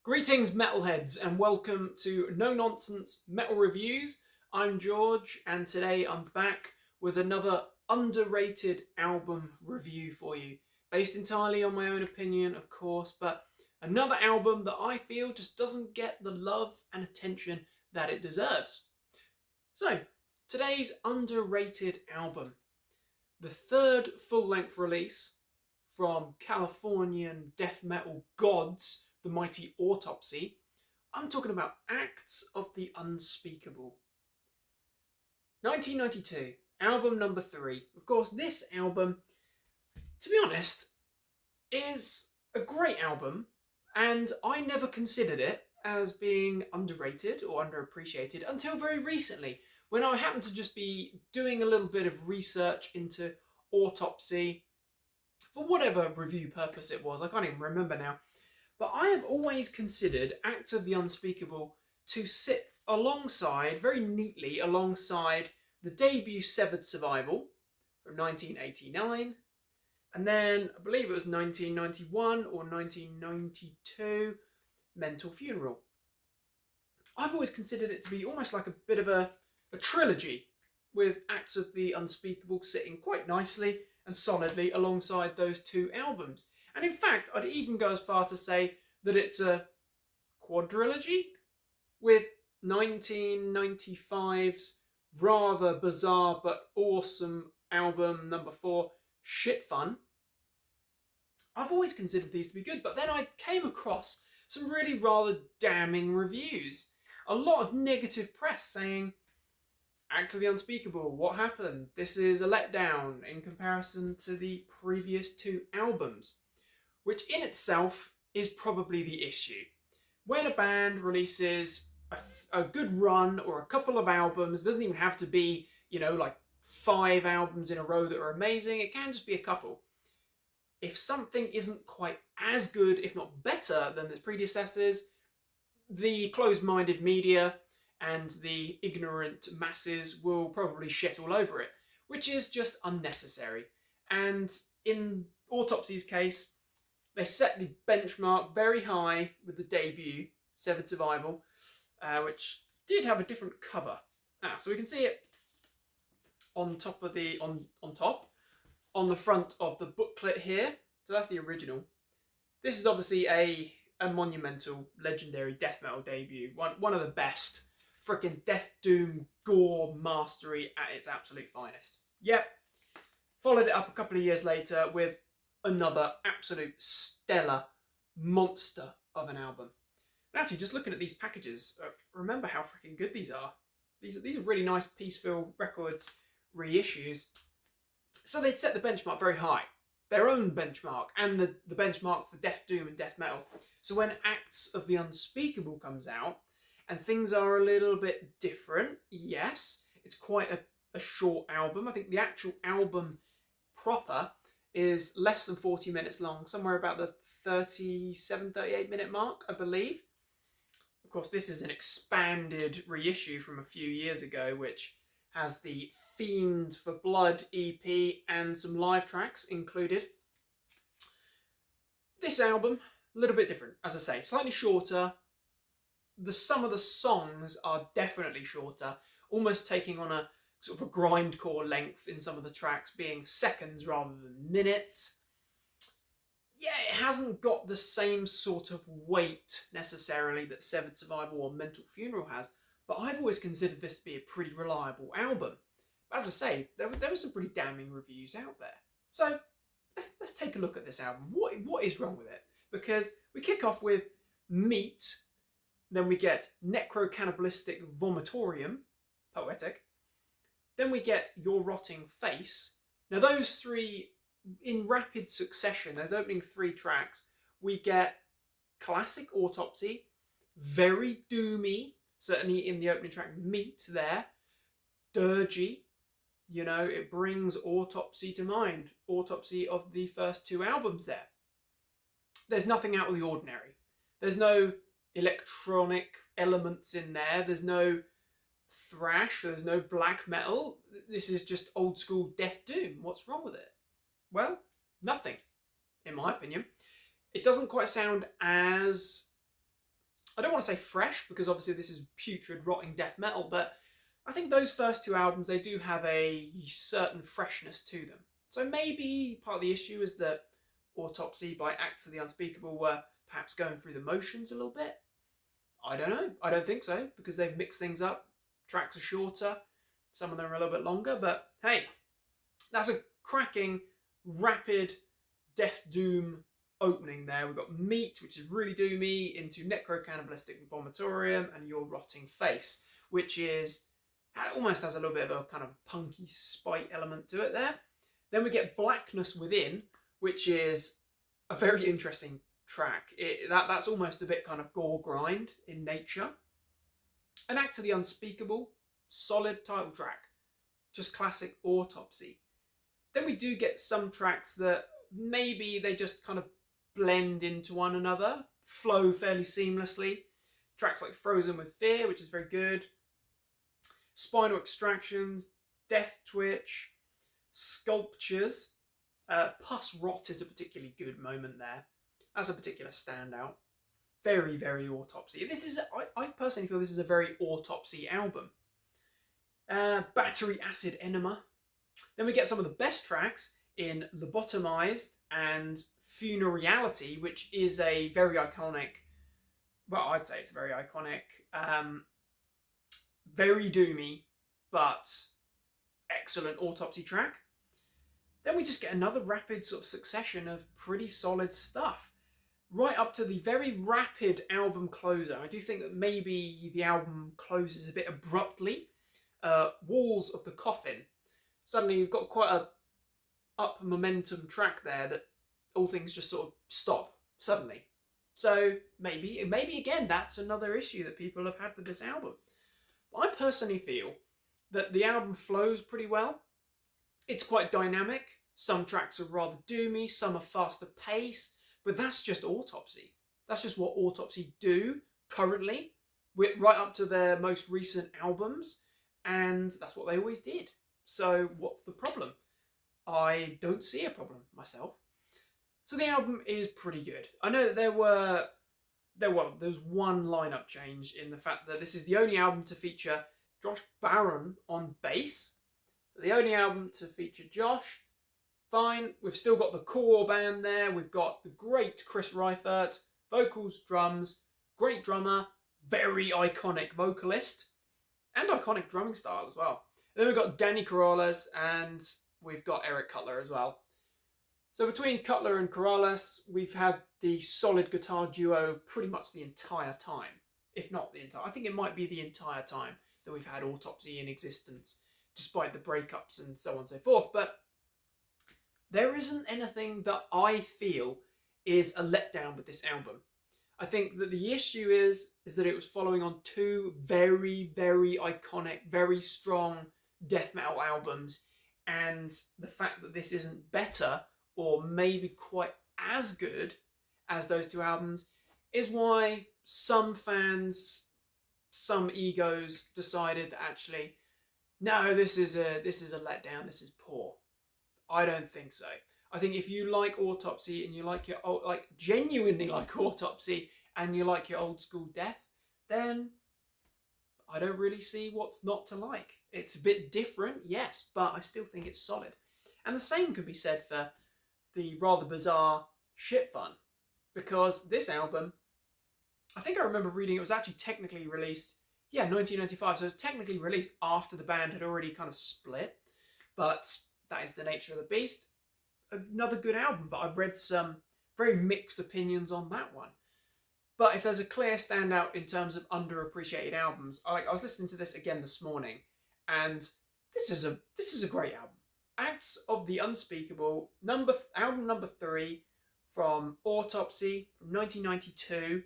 Greetings, metalheads, and welcome to No Nonsense Metal Reviews. I'm George, and today I'm back with another underrated album review for you, based entirely on my own opinion, of course, but another album that I feel just doesn't get the love and attention that it deserves. So, today's underrated album, the third full-length release from Californian death metal gods, the mighty Autopsy. I'm talking about Acts of the Unspeakable. 1992, album number 3. Of course, this album, to be honest, is a great album, and I never considered it as being underrated or underappreciated until very recently, when I happened to just be doing a little bit of research into Autopsy for whatever review purpose it was. I can't even remember now. But I have always considered Acts of the Unspeakable to sit alongside, very neatly alongside, the debut Severed Survival from 1989, and then I believe it was 1991 or 1992, Mental Funeral. I've always considered it to be almost like a bit of a trilogy, with Acts of the Unspeakable sitting quite nicely and solidly alongside those two albums. And in fact, I'd even go as far to say that it's a quadrilogy, with 1995's rather bizarre but awesome album number 4, Shit Fun. I've always considered these to be good, but then I came across some really rather damning reviews. A lot of negative press saying, Act of the Unspeakable, what happened? This is a letdown in comparison to the previous two albums, which in itself is probably the issue. When a band releases a good run or a couple of albums, it doesn't even have to be, like 5 albums in a row that are amazing, it can just be a couple. If something isn't quite as good, if not better, than its predecessors, the closed-minded media and the ignorant masses will probably shit all over it, which is just unnecessary. And in Autopsy's case, they set the benchmark very high with the debut, Severed Survival, which did have a different cover. So we can see it on top of the on the front of the booklet here. So that's the original. This is obviously a monumental, legendary death metal debut. One of the best. Frickin' death doom gore mastery at its absolute finest. Yep. Followed it up a couple of years later with another absolute stellar monster of an album. And actually, just looking at these packages, remember how freaking good these are. These are really nice Peaceville Records reissues. So they'd set the benchmark very high. Their own benchmark, and the benchmark for death doom and death metal. So when Acts of the Unspeakable comes out, and things are a little bit different, yes, it's quite a short album. I think the actual album proper is less than 40 minutes long, somewhere about the 38 minute mark, I believe. Of course, this is an expanded reissue from a few years ago, which has the Fiend for Blood EP and some live tracks included. This album, a little bit different, as I say, slightly shorter. Some of the songs are definitely shorter, almost taking on a sort of a grindcore length in some of the tracks, being seconds rather than minutes. Yeah, it hasn't got the same sort of weight necessarily that Severed Survival or Mental Funeral has, but I've always considered this to be a pretty reliable album. But as I say, there were some pretty damning reviews out there. So let's take a look at this album. What is wrong with it? Because we kick off with Meat. Then we get Necrocannibalistic Vomitorium, poetic. Then we get Your Rotting Face. Now those three, in rapid succession, those opening 3 tracks, we get classic Autopsy, very doomy, certainly in the opening track, Meat there, dirgy, it brings Autopsy to mind, Autopsy of the first 2 albums there. There's nothing out of the ordinary. There's no electronic elements in there. There's no thrash. There's no black metal. This is just old school death doom. What's wrong with it? Well, nothing, in my opinion. It doesn't quite sound as I don't want to say fresh, because obviously this is putrid, rotting death metal, but I think those first two albums, they do have a certain freshness to them. So maybe part of the issue is that Autopsy by Acts of the Unspeakable were perhaps going through the motions a little bit. I don't know. I don't think so, because they've mixed things up. Tracks are shorter. Some of them are a little bit longer, but hey, that's a cracking, rapid death doom opening there. We've got Meat, which is really doomy, into Necro-Cannibalistic Vomitorium, and Your Rotting Face, which is almost has a little bit of a kind of punky spite element to it there. Then we get Blackness Within, which is a very interesting track. That's almost a bit kind of gore grind in nature. An Act of the Unspeakable, solid title track, just classic Autopsy. Then we do get some tracks that maybe they just kind of blend into one another, flow fairly seamlessly. Tracks like Frozen with Fear, which is very good. Spinal Extractions, Death Twitch, Sculptures. Pus Rot is a particularly good moment there. That's a particular standout. Very, very Autopsy. I personally feel this is a very Autopsy album. Battery Acid Enema. Then we get some of the best tracks in Lobotomized and Funerality, which is a very iconic, well, I'd say it's a very iconic, very doomy, but excellent Autopsy track. Then we just get another rapid sort of succession of pretty solid stuff, right up to the very rapid album closer. I do think that maybe the album closes a bit abruptly. Walls of the Coffin. Suddenly you've got quite a up momentum track there that all things just sort of stop suddenly. So maybe again, that's another issue that people have had with this album. I personally feel that the album flows pretty well. It's quite dynamic. Some tracks are rather doomy, some are faster pace, but that's just Autopsy. That's just what Autopsy do currently, right up to their most recent albums, and that's what they always did. So what's the problem? I don't see a problem myself. So the album is pretty good. I know that there was one lineup change in the fact that this is the only album to feature Josh Barron on bass. So the only album to feature Josh. Fine, we've still got the core band there. We've got the great Chris Reifert, vocals, drums, great drummer, very iconic vocalist, and iconic drumming style as well. And then we've got Danny Corrales, and we've got Eric Cutler as well. So between Cutler and Corrales, we've had the solid guitar duo pretty much the entire time. If not the entire, I think it might be the entire time that we've had Autopsy in existence, despite the breakups and so on and so forth. But there isn't anything that I feel is a letdown with this album. I think that the issue is that it was following on two very, very iconic, very strong death metal albums, and the fact that this isn't better or maybe quite as good as those two albums is why some fans, some egos decided that actually, no, this is a letdown, this is poor. I don't think so. I think if you like Autopsy and you like your old, genuinely like Autopsy and you like your old school death, then I don't really see what's not to like. It's a bit different, yes, but I still think it's solid. And the same could be said for the rather bizarre Shit Fun, because this album, I think I remember reading it was actually technically released, 1995, so it was technically released after the band had already kind of split, but that is the nature of the beast. Another good album, but I've read some very mixed opinions on that one. But if there's a clear standout in terms of underappreciated albums, I was listening to this again this morning, and this is a great album. Acts of the Unspeakable, album number 3 from Autopsy from 1992.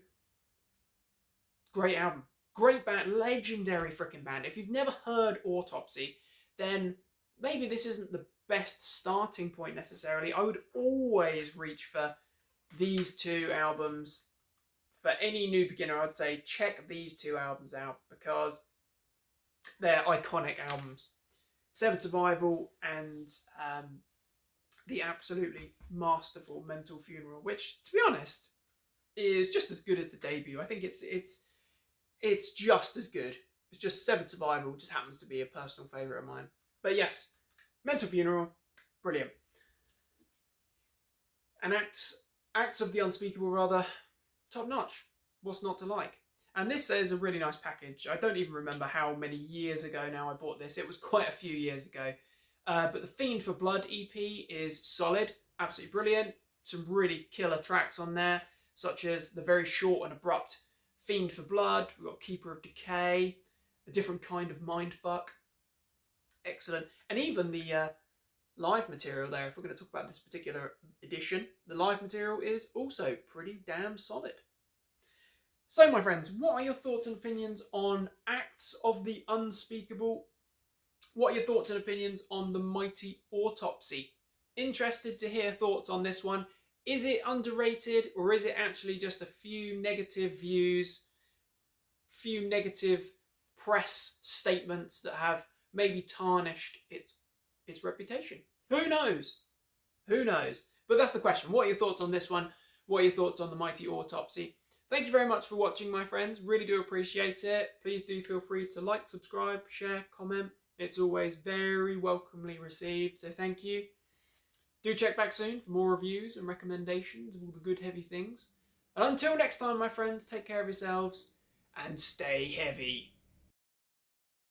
Great album. Great band, legendary freaking band. If you've never heard Autopsy, then maybe this isn't the best starting point necessarily. I would always reach for these two albums. For any new beginner, I'd say check these two albums out because they're iconic albums. Severed Survival and the absolutely masterful Mental Funeral, which, to be honest, is just as good as the debut. I think it's just as good. It's just Severed Survival just happens to be a personal favourite of mine. But yes, Mental Funeral, brilliant. And Acts of the Unspeakable, rather, top notch. What's not to like? And this is a really nice package. I don't even remember how many years ago now I bought this. It was quite a few years ago. But the Fiend for Blood EP is solid, absolutely brilliant. Some really killer tracks on there, such as the very short and abrupt Fiend for Blood. We've got Keeper of Decay, a different kind of mindfuck. Excellent. And even the live material there, if we're going to talk about this particular edition, the live material is also pretty damn solid. So, my friends, what are your thoughts and opinions on Acts of the Unspeakable? What are your thoughts and opinions on the mighty Autopsy? Interested to hear thoughts on this one. Is it underrated, or is it actually just a few negative views, few negative press statements that have maybe tarnished its reputation? Who knows? Who knows? But that's the question. What are your thoughts on this one? What are your thoughts on the mighty Autopsy? Thank you very much for watching, my friends. Really do appreciate it. Please do feel free to like, subscribe, share, comment. It's always very welcomely received, so thank you. Do check back soon for more reviews and recommendations of all the good heavy things. And until next time, my friends, take care of yourselves and stay heavy.